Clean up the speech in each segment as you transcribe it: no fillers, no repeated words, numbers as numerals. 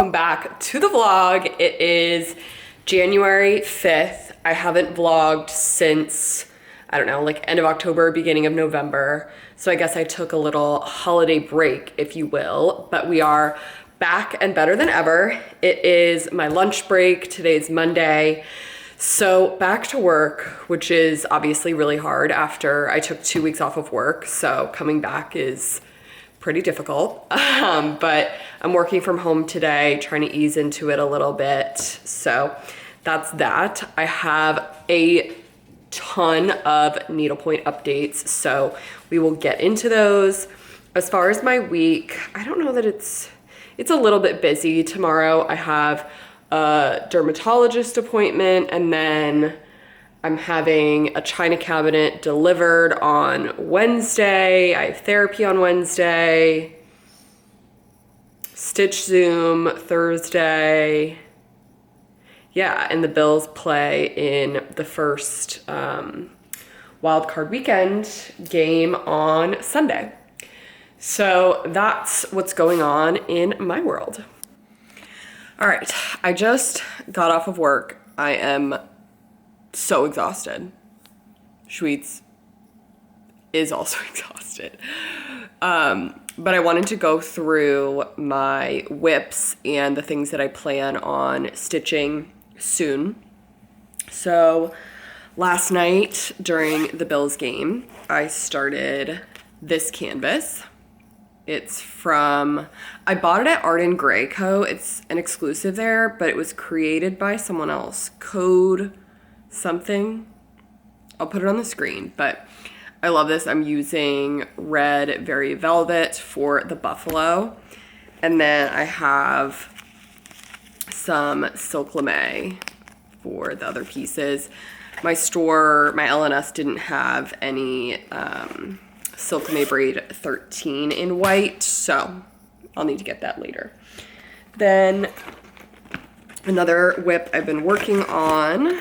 welcome back to the vlog. It is January 5th. I haven't vlogged since, I don't know, like end of October, beginning of November. So I guess I took a little holiday break, if you will, but we are back and better than ever. It is my lunch break. Today's Monday. So back to work, which is obviously really hard after I took 2 weeks off of work. So coming back is pretty difficult, but I'm working from home today, trying to ease into it a little bit. So that's that. I have a ton of needlepoint updates, so we will get into those. As far as my week, I don't know that it's a little bit busy. Tomorrow I have a dermatologist appointment, and then I'm having a china cabinet delivered on Wednesday. I have therapy on Wednesday. Stitch Zoom Thursday. Yeah, and the Bills play in the first wild card weekend game on Sunday. So that's what's going on in my world. All right, I just got off of work. I am so exhausted. Schweetz is also exhausted. But I wanted to go through my whips and the things that I plan on stitching soon. So last night during the Bills game, I started this canvas. It's from, I bought it at Art and Grey Co. It's an exclusive there, but it was created by someone else. Code something. I'll put it on the screen, but I love this. I'm using red Very Velvet for the buffalo. And then I have some Silk Lame for the other pieces. My store, my LNS didn't have any Silk Lame Braid 13 in white, so I'll need to get that later. Then another whip I've been working on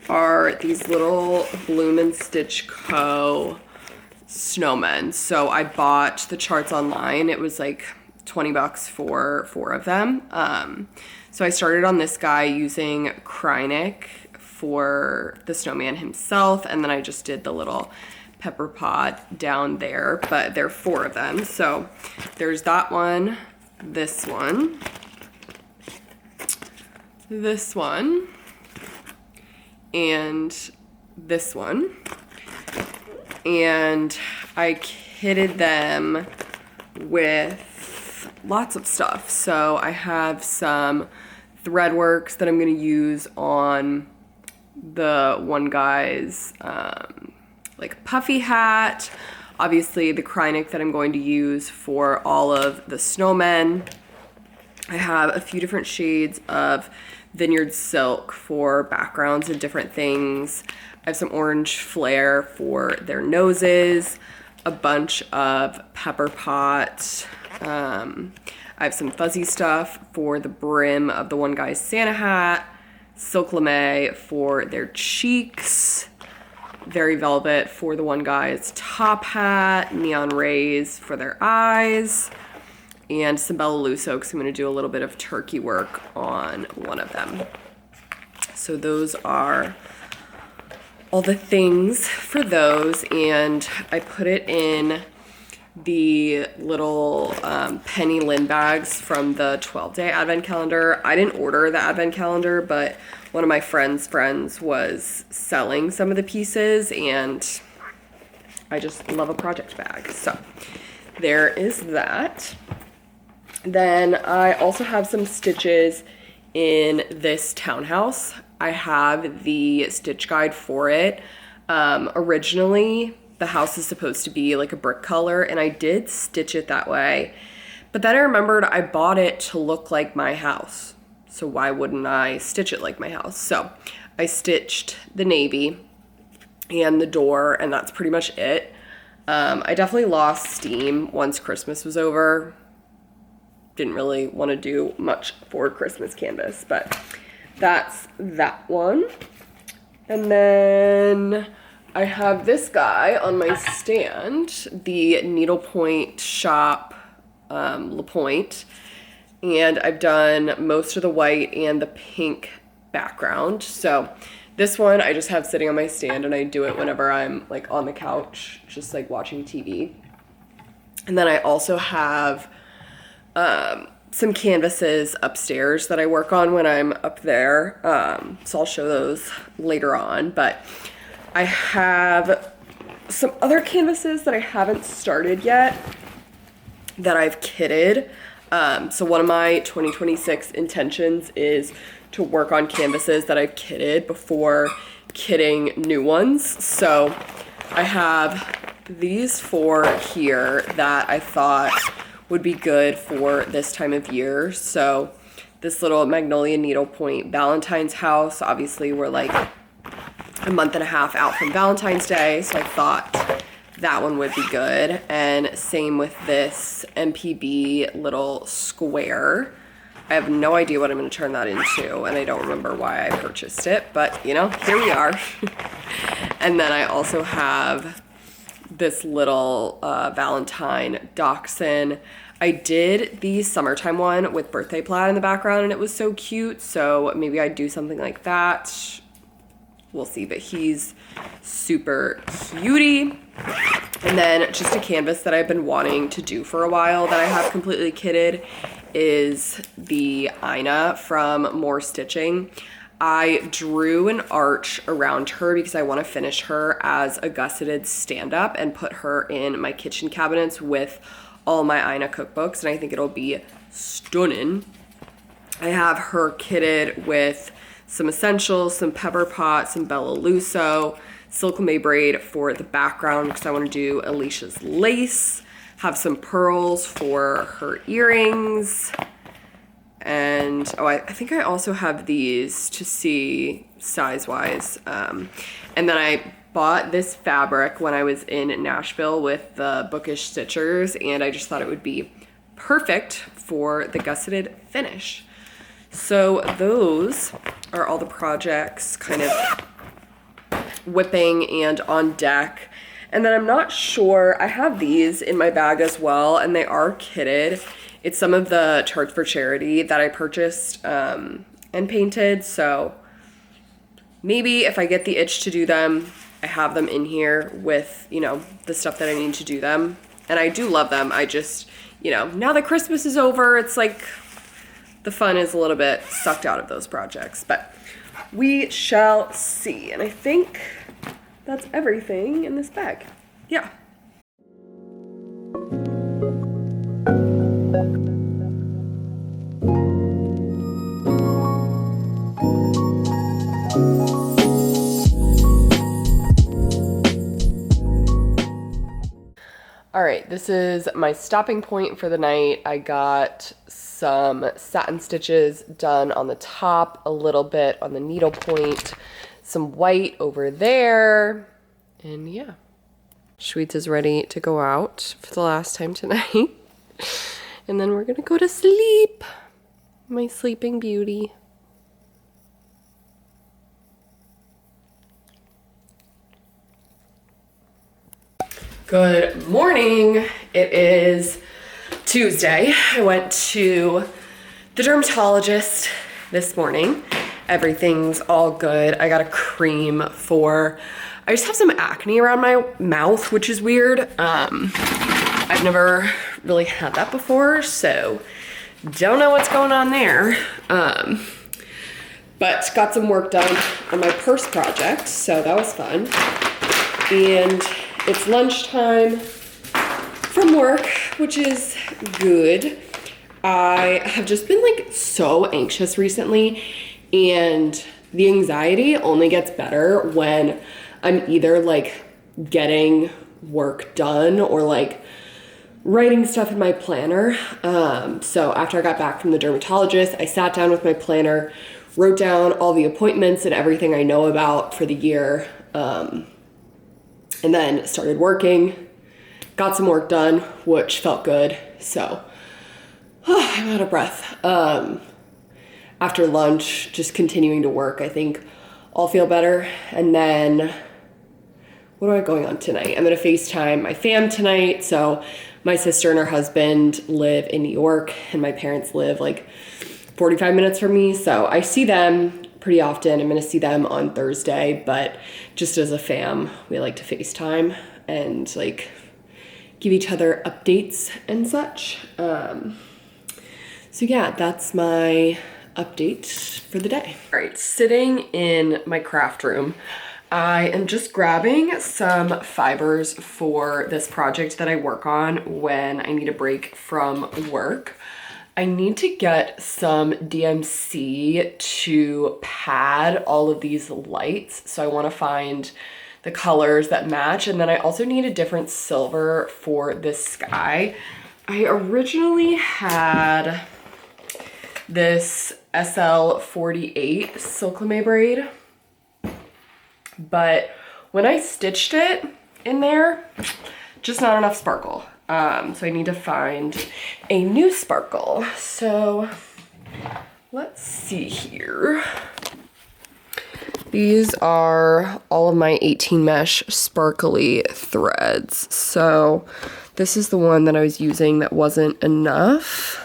are these little Bloom and Stitch Co. snowmen. So I bought the charts online. It was like 20 bucks for 4 of them. So I started on this guy using Kreinik for the snowman himself, and then I just did the little pepper pot down there, but there are 4 of them. So there's that one, this one, this one, and this one. And I kitted them with lots of stuff. So I have some thread works that I'm going to use on the one guy's like puffy hat. Obviously the Kreinik that I'm going to use for all of the snowmen. I have a few different shades of Vineyard Silk for backgrounds and different things. I have some orange flare for their noses, a bunch of pepper pot. I have some fuzzy stuff for the brim of the one guy's Santa hat, Silk Lame for their cheeks, Very Velvet for the one guy's top hat, Neon Rays for their eyes, and some Bella Lusso because I'm going to do a little bit of turkey work on one of them. So those are all the things for those, and I put it in the little penny lin bags from the 12-day advent calendar. I didn't order the advent calendar, but one of my friends' was selling some of the pieces, and I just love a project bag. So there is that. Then I also have some stitches in this townhouse. I have the stitch guide for it. Originally, the house is supposed to be like a brick color, and I did stitch it that way. But then I remembered I bought it to look like my house. So why wouldn't I stitch it like my house? So I stitched the navy and the door, and that's pretty much it. I definitely lost steam once Christmas was over. Didn't really want to do much for Christmas canvas, but that's that one. And then I have this guy on my stand, the Needlepoint shop, LaPointe. and I've done most of the white and the pink background. So this one I just have sitting on my stand, and I do it whenever I'm like on the couch, just like watching TV. And then I also have some canvases upstairs that I work on when I'm up there. So I'll show those later on, but I have some other canvases that I haven't started yet that I've kitted. So one of my 2026 intentions is to work on canvases that I've kitted before kitting new ones. So I have these 4 here that I thought would be good for this time of year. So this little magnolia needlepoint Valentine's house. Obviously we're like a month and a half out from Valentine's Day, so I thought that one would be good. And same with this MPB little square. I have no idea what I'm going to turn that into, and I don't remember why I purchased it, but you know, here we are. And then I also have this little Valentine dachshund. I did the summertime one with birthday plaid in the background, and it was so cute, so maybe I'd do something like that. We'll see, but he's super cutie. And then just a canvas that I've been wanting to do for a while that I have completely kitted is the Ina from More Stitching. I drew an arch around her because I want to finish her as a gusseted stand-up and put her in my kitchen cabinets with all my Ina cookbooks, and I think it'll be stunning. I have her kitted with some essentials, some pepper pot, some Bella Lusso, silk lame braid for the background because I want to do Alicia's lace, have some pearls for her earrings, and I think I also have these to see size-wise. And then I bought this fabric when I was in Nashville with the Bookish Stitchers, and I just thought it would be perfect for the gusseted finish. So those are all the projects kind of whipping and on deck. And then I'm not sure, I have these in my bag as well, and they are kitted. It's some of the Charts for Charity that I purchased and painted, so maybe if I get the itch to do them, I have them in here with, you know, the stuff that I need to do them. And I do love them. I just, you know, now that Christmas is over, it's like the fun is a little bit sucked out of those projects, but we shall see. And I think that's everything in this bag. Yeah. All right, this is my stopping point for the night. I got some satin stitches done on the top, a little bit on the needlepoint, some white over there, and yeah. Schweetz is ready to go out for the last time tonight. And then we're gonna go to sleep. My sleeping beauty. Good morning. It is Tuesday. I went to the dermatologist this morning. Everything's all good. I got a cream for, I just have some acne around my mouth, which is weird. I've never really had that before, so don't know what's going on there. But got some work done on my purse project, so that was fun. And it's lunchtime from work, which is good. I have just been like so anxious recently, and the anxiety only gets better when I'm either like getting work done or like writing stuff in my planner. So after I got back from the dermatologist, I sat down with my planner, wrote down all the appointments and everything I know about for the year, and then started working, got some work done, which felt good. So I'm out of breath. After lunch, just continuing to work, I think I'll feel better. And then what am I going on tonight? I'm gonna FaceTime my fam tonight. So My sister and her husband live in New York, and my parents live like 45 minutes from me, so I see them pretty often. I'm gonna see them on Thursday, but just as a fam, we like to FaceTime and like give each other updates and such. So yeah, that's my update for the day. All right, sitting in my craft room, I am just grabbing some fibers for this project that I work on when I need a break from work. I need to get some DMC to pad all of these lights. So I want to find the colors that match. And then I also need a different silver for this sky. I originally had this SL48 Silk Lame braid, but when I stitched it in there, just not enough sparkle. So I need to find a new sparkle. So let's see here. These are all of my 18 mesh sparkly threads. So this is the one that I was using that wasn't enough.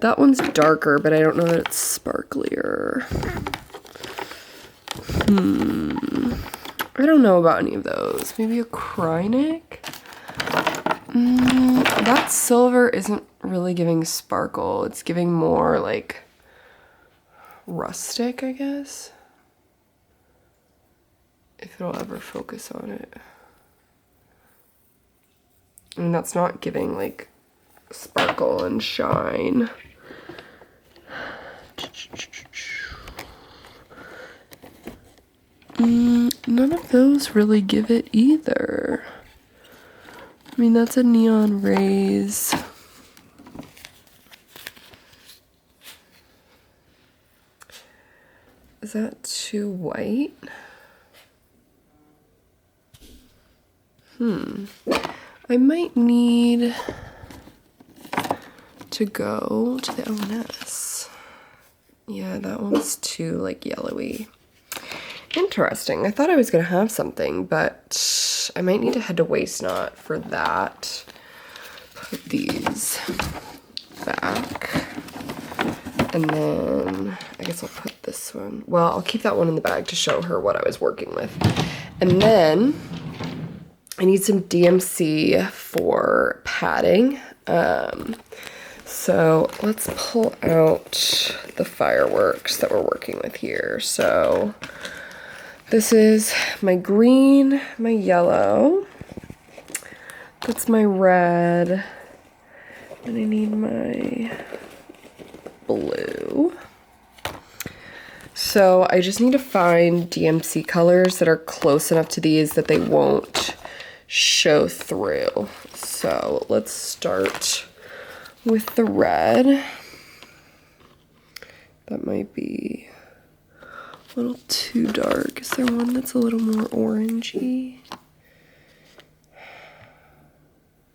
That one's darker, but I don't know that it's sparklier. I don't know about any of those. Maybe a Krynic? That silver isn't really giving sparkle. It's giving more like rustic, I guess. If it'll ever focus on it. I mean, that's not giving like sparkle and shine. None of those really give it either. I mean, that's a neon rays. Is that too white? I might need to go to the ONS. Yeah, that one's too like yellowy. Interesting. I thought I was gonna have something, but I might need to head to Waste Not for that. Put these back. And then I guess I'll put this one. Well, I'll keep that one in the bag to show her what I was working with. And then I need some DMC for padding. So let's pull out the fireworks that we're working with here. So this is my green, my yellow. That's my red. And I need my blue. So I just need to find DMC colors that are close enough to these that they won't show through. So let's start with the red. That might be a little too dark. Is there one that's a little more orangey?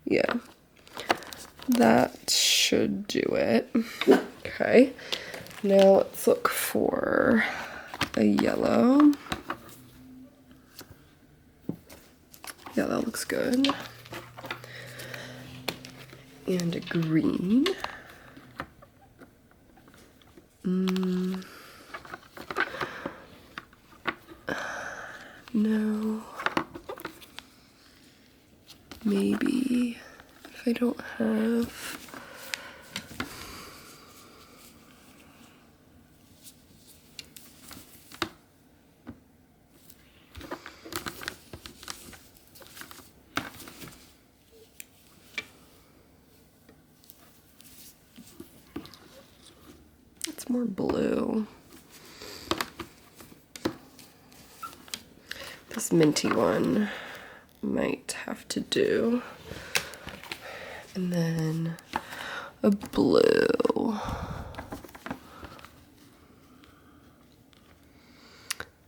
Yeah, that should do it. Okay, now let's look for a yellow. Yeah, that looks good. And a green. No. Maybe if I don't have. It's more blue. This minty one might have to do. And then a blue.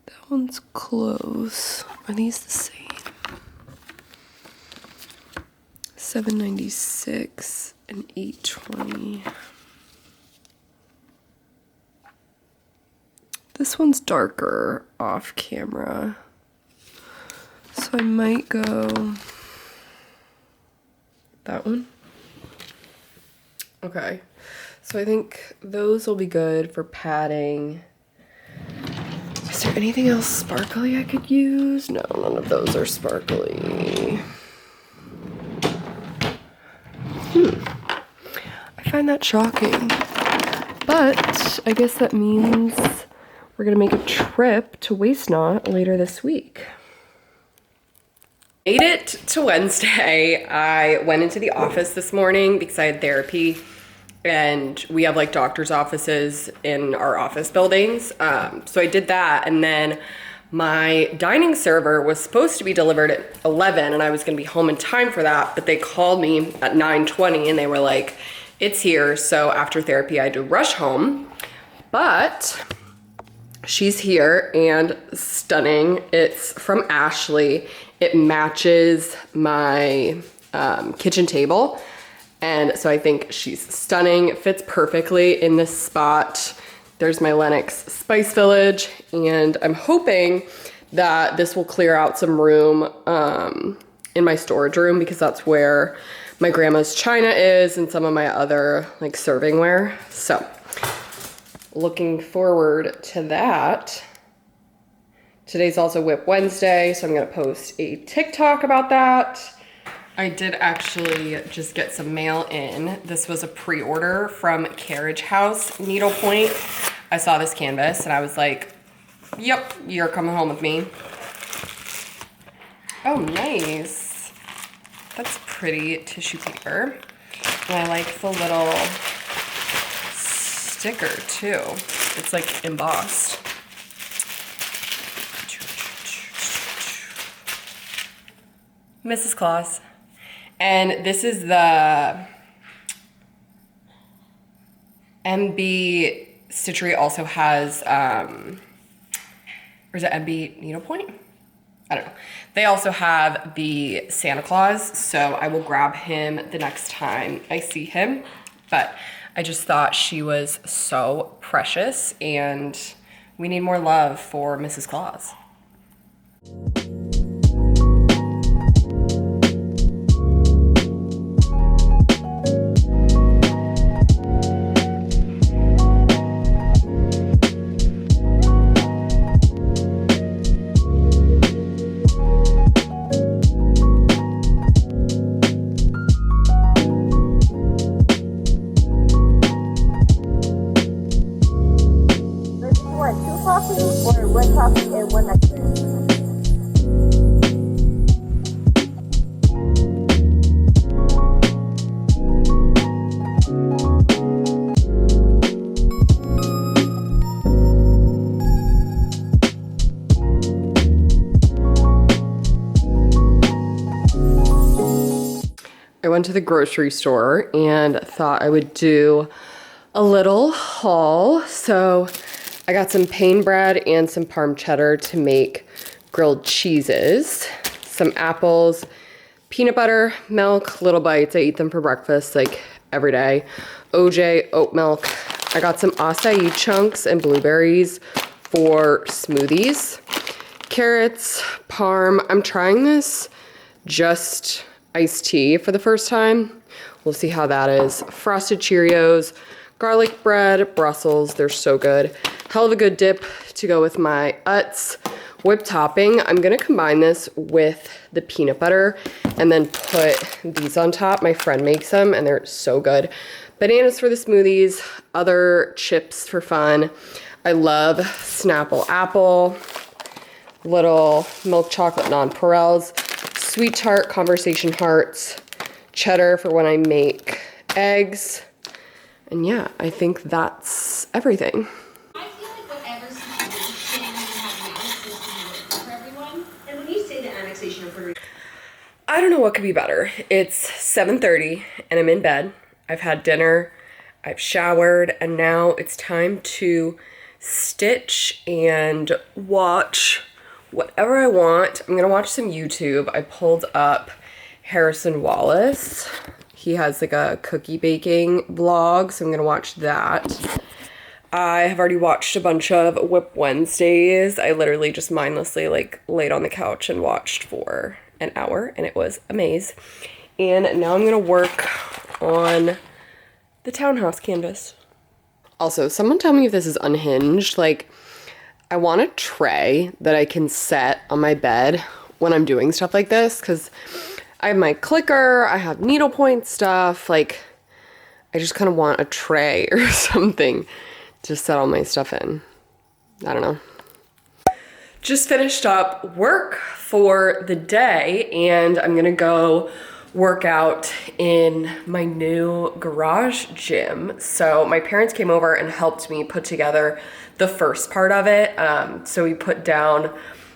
That one's close. Are these the same? $7.96 and $8.20. This one's darker off camera. So I might go That one? Okay. So I think those will be good for padding. Is there anything else sparkly I could use? No, none of those are sparkly. I find that shocking. But I guess that means we're gonna make a trip to Waste Not later this week. Made it to Wednesday. I went into the office this morning because I had therapy, and we have like doctor's offices in our office buildings. So I did that, and then my dining server was supposed to be delivered at 11, and I was gonna be home in time for that, but they called me at 9:20 and they were like, it's here. So after therapy, I had to rush home, but she's here and stunning. It's from Ashley. It matches my kitchen table. And so I think she's stunning. It fits perfectly in this spot. There's my Lenox Spice Village. And I'm hoping that this will clear out some room in my storage room, because that's where my grandma's china is and some of my other like servingware. So looking forward to that. Today's also Whip Wednesday, so I'm gonna post a TikTok about that. I did actually just get some mail in. This was a pre-order from Carriage House Needlepoint. I saw this canvas and I was like, yep, you're coming home with me. Oh, nice. That's pretty tissue paper. And I like the little sticker too. It's like embossed. Mrs. Claus. And this is the MB Stitchery also has, or is it MB Needlepoint? I don't know. They also have the Santa Claus, so I will grab him the next time I see him. But I just thought she was so precious, and we need more love for Mrs. Claus. I went to the grocery store and thought I would do a little haul. So I got some Pain bread and some Parm cheddar to make grilled cheeses, some apples, peanut butter, milk, little bites. I eat them for breakfast like every day. OJ, oat milk. I got some acai chunks and blueberries for smoothies. Carrots, Parm. I'm trying this just iced tea for the first time. We'll see how that is. Frosted Cheerios, garlic bread, Brussels. They're so good. Hell of a good dip to go with my Utz. Whipped topping. I'm gonna combine this with the peanut butter and then put these on top. My friend makes them and they're so good. Bananas for the smoothies, other chips for fun. I love Snapple apple, little milk chocolate nonpareils, sweet tart conversation hearts, cheddar for when I make eggs. And yeah, I think that's everything. I feel like whatever situation you have now is supposed to be for everyone. And when you say the annexation of Puerto Rico, I don't know what could be better. It's 7:30 and I'm in bed. I've had dinner, I've showered, and now it's time to stitch and watch whatever I want. I'm gonna watch some YouTube. I pulled up Harrison Wallace. He has like a cookie baking vlog, so I'm gonna watch that. I have already watched a bunch of Whip Wednesdays. I literally just mindlessly like laid on the couch and watched for an hour, and it was amazing. And now I'm gonna work on the townhouse canvas. Also, someone tell me if this is unhinged. Like, I want a tray that I can set on my bed when I'm doing stuff like this, because I have my clicker, I have needlepoint stuff, like, I just kind of want a tray or something to set all my stuff in. I don't know. Just finished up work for the day, and I'm gonna go work out in my new garage gym. So my parents came over and helped me put together the first part of it. So we put down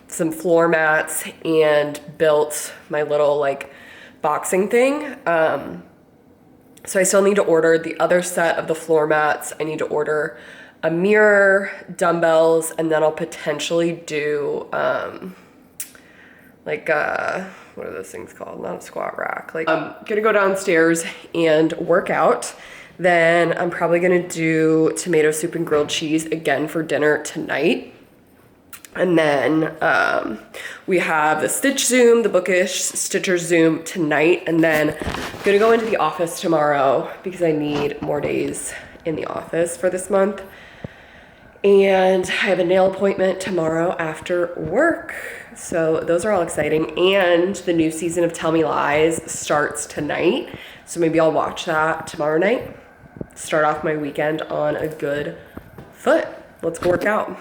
some floor mats and built my little like boxing thing. So I still need to order the other set of the floor mats. I need to order a mirror, dumbbells, and then I'll potentially do what are those things called? Not a squat rack. Like, I'm gonna go downstairs and work out. Then I'm probably gonna do tomato soup and grilled cheese again for dinner tonight. And then we have the Stitch Zoom, the Bookish Stitcher Zoom tonight. And then I'm gonna go into the office tomorrow because I need more days in the office for this month. And I have a nail appointment tomorrow after work. So those are all exciting. And the new season of Tell Me Lies starts tonight. So maybe I'll watch that tomorrow night. Start off my weekend on a good foot. Let's go work out.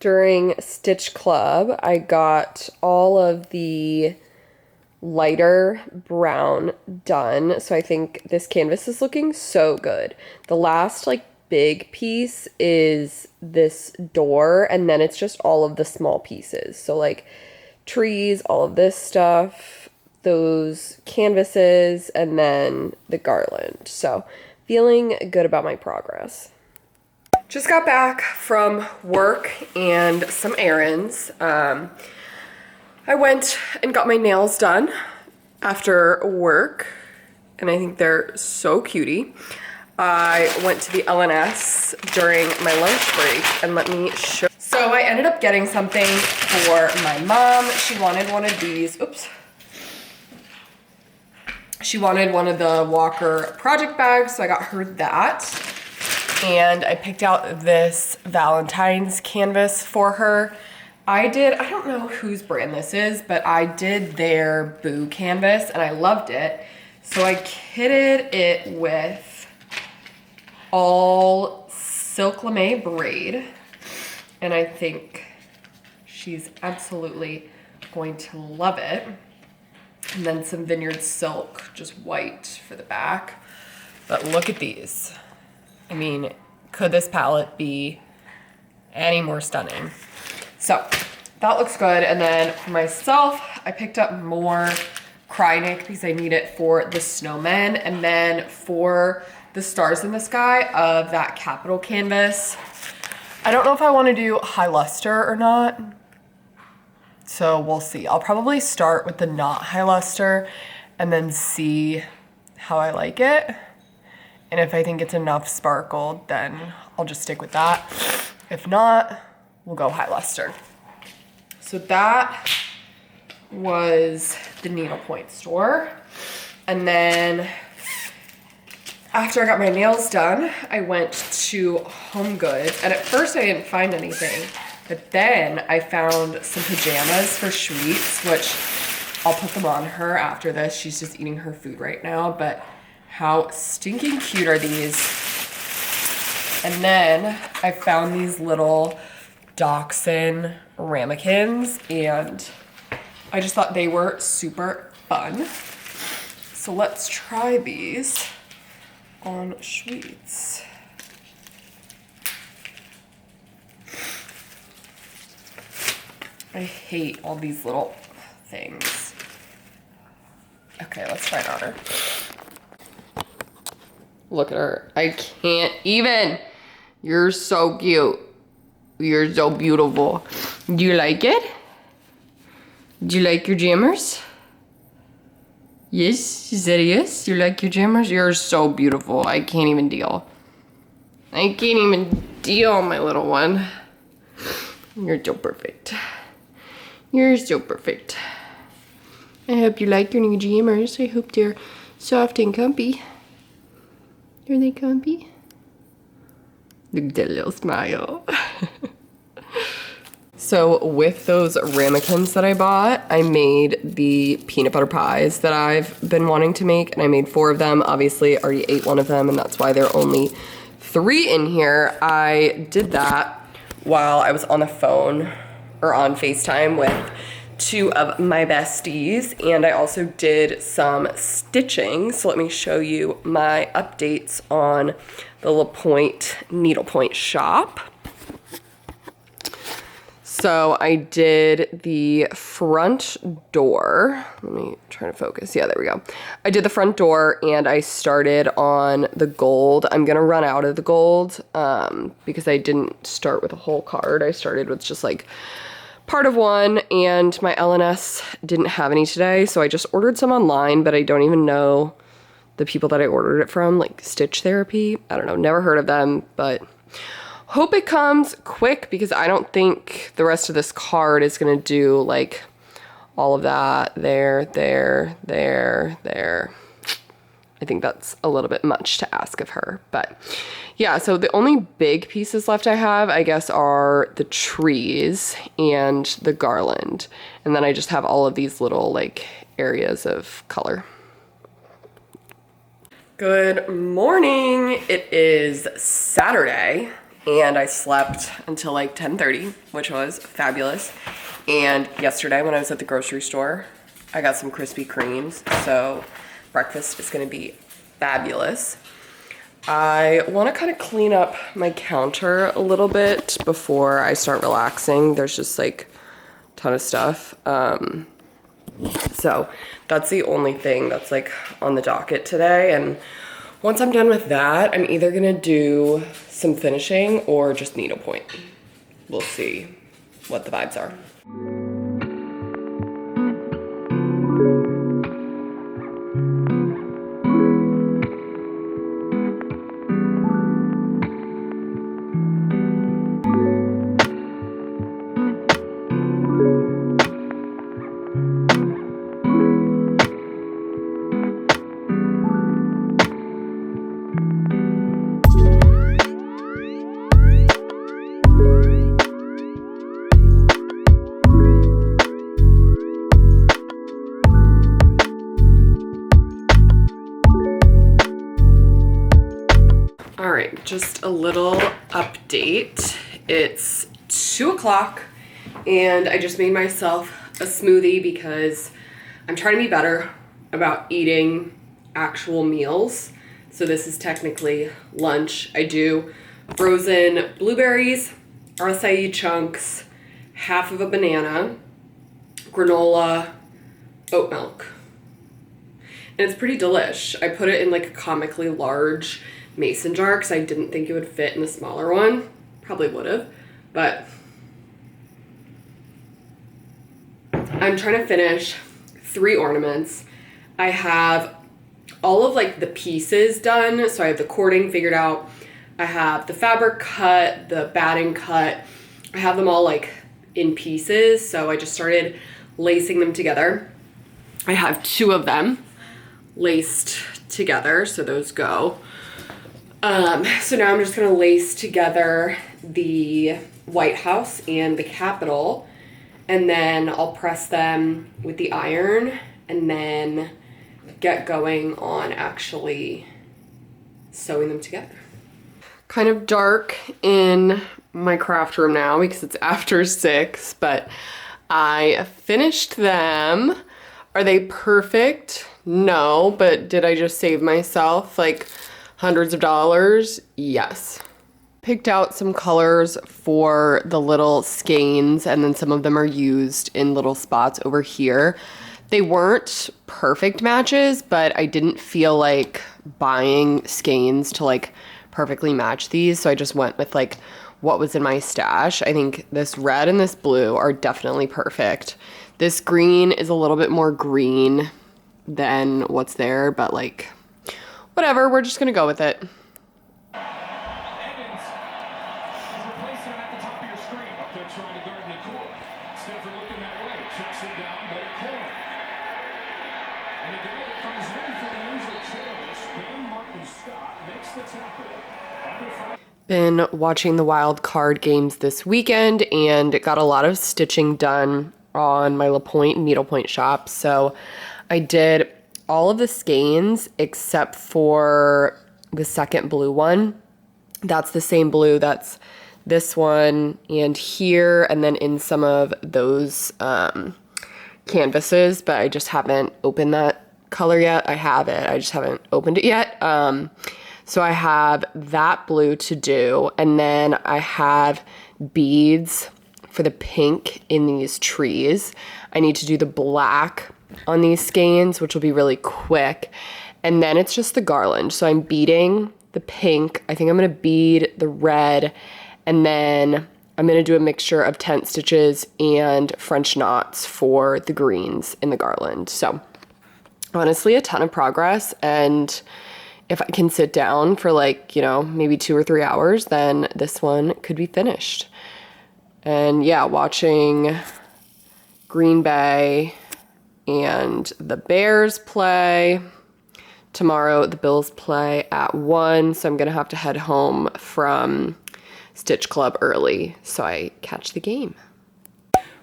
During Stitch Club, I got all of the lighter brown done. So I think this canvas is looking so good. The last like big piece is this door, and then it's just all of the small pieces. So like trees, all of this stuff, those canvases, and then the garland. So feeling good about my progress. Just got back from work and some errands. I went and got my nails done after work, and I think they're so cutie. I went to the LNS during my lunch break, and let me show. So I ended up getting something for my mom. She wanted one of these, oops. She wanted one of the Walker project bags, so I got her that. And I picked out this Valentine's canvas for her. I don't know whose brand this is, but I did their Boo canvas and I loved it. So I kitted it with all silk lame braid. And I think she's absolutely going to love it. And then some vineyard silk, just white for the back. But look at these. I mean, could this palette be any more stunning? So that looks good. And then for myself, I picked up more Krynic because I need it for the snowmen. And then for the stars in the sky of that Capital canvas, I don't know if I want to do high luster or not. So we'll see. I'll probably start with the not high luster and then see how I like it. And if I think it's enough sparkle, then I'll just stick with that. If not, we'll go high luster. So that was the Needlepoint store. And then after I got my nails done, I went to Home Goods. And at first I didn't find anything. But then I found some pajamas for Schweetz, which I'll put them on her after this. She's just eating her food right now. But how stinking cute are these? And then I found these little Dachshund ramekins, and I just thought they were super fun. So let's try these on Schweetz. I hate all these little things. Okay, let's try it on her. Look at her. I can't even. You're so cute. You're so beautiful. Do you like it? Do you like your jammers? Yes? She said yes? You like your jammers? You're so beautiful. I can't even deal. I can't even deal, my little one. You're so perfect. You're so perfect. I hope you like your new jammers. I hope they're soft and comfy. Are they comfy? Look at that little smile. So with those ramekins that I bought, I made the peanut butter pies that I've been wanting to make, and I made 4 of them. Obviously, I already ate one of them, and that's why there are only 3 in here. I did that while I was on the phone or on FaceTime with 2 of my besties, and I also did some stitching. So let me show you my updates on the Needlepoint shop. So I did the front door. Let me try to focus. Yeah, there we go. I did the front door and I started on the gold. I'm gonna run out of the gold because I didn't start with a whole card. I started with just like part of one, and my LNS didn't have any today, so I just ordered some online, but I don't even know the people that I ordered it from, like Stitch Therapy. I don't know, never heard of them, but hope it comes quick because I don't think the rest of this card is gonna do like all of that. There. I think that's a little bit much to ask of her, but yeah, so the only big pieces left I have, I guess, are the trees and the garland. And then I just have all of these little like areas of color. Good morning. It is Saturday and I slept until like 10:30, which was fabulous. And yesterday when I was at the grocery store, I got some Krispy Kremes, so breakfast is gonna be fabulous. I wanna kind of clean up my counter a little bit before I start relaxing. There's just like a ton of stuff. So that's the only thing that's like on the docket today. And once I'm done with that, I'm either gonna do some finishing or just needlepoint. We'll see what the vibes are. All right, just a little update. It's 2 o'clock and I just made myself a smoothie because I'm trying to be better about eating actual meals. So this is technically lunch. I do frozen blueberries, acai chunks, half of a banana, granola, oat milk. And it's pretty delish. I put it in like a comically large mason jar because I didn't think it would fit in the smaller one. Probably would have, but I'm trying to finish 3 ornaments. I have all of like the pieces done. So I have the cording figured out. I have the fabric cut, the batting cut. I have them all like in pieces. So I just started lacing them together. I have 2 of them laced together, so those go. So now I'm just gonna lace together the White House and the Capitol, and then I'll press them with the iron and then get going on actually sewing them together. Kind of dark in my craft room now because it's after 6, but I finished them. Are they perfect? No, but did I just save myself like hundreds of dollars? Yes. Picked out some colors for the little skeins, and then some of them are used in little spots over here They weren't perfect matches, but I didn't feel like buying skeins to like perfectly match these. So I just went with like what was in my stash. I think this red and this blue are definitely perfect. This green is a little bit more green than what's there, but like whatever, we're just gonna go with it. Been watching the wild card games this weekend and got a lot of stitching done on my Needlepoint and Needlepoint shop. So I did all of the skeins except for the second blue one. That's the same blue that's this one and here, and then in some of those canvases, but I just haven't opened that color yet. I have it, I just haven't opened it yet. So I have that blue to do, and then I have beads for the pink in these trees. I need to do the black on these skeins, which will be really quick. And then it's just the garland. So I'm beading the pink. I think I'm gonna bead the red, and then I'm gonna do a mixture of tent stitches and French knots for the greens in the garland. So honestly, a ton of progress, and if I can sit down for like, you know, maybe 2 or 3 hours, then this one could be finished. And yeah, watching Green Bay and the Bears play. Tomorrow the Bills play at 1, so I'm gonna have to head home from Stitch Club early so I catch the game.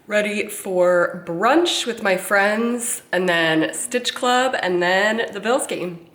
Ready for brunch with my friends, and then Stitch Club, and then the Bills game.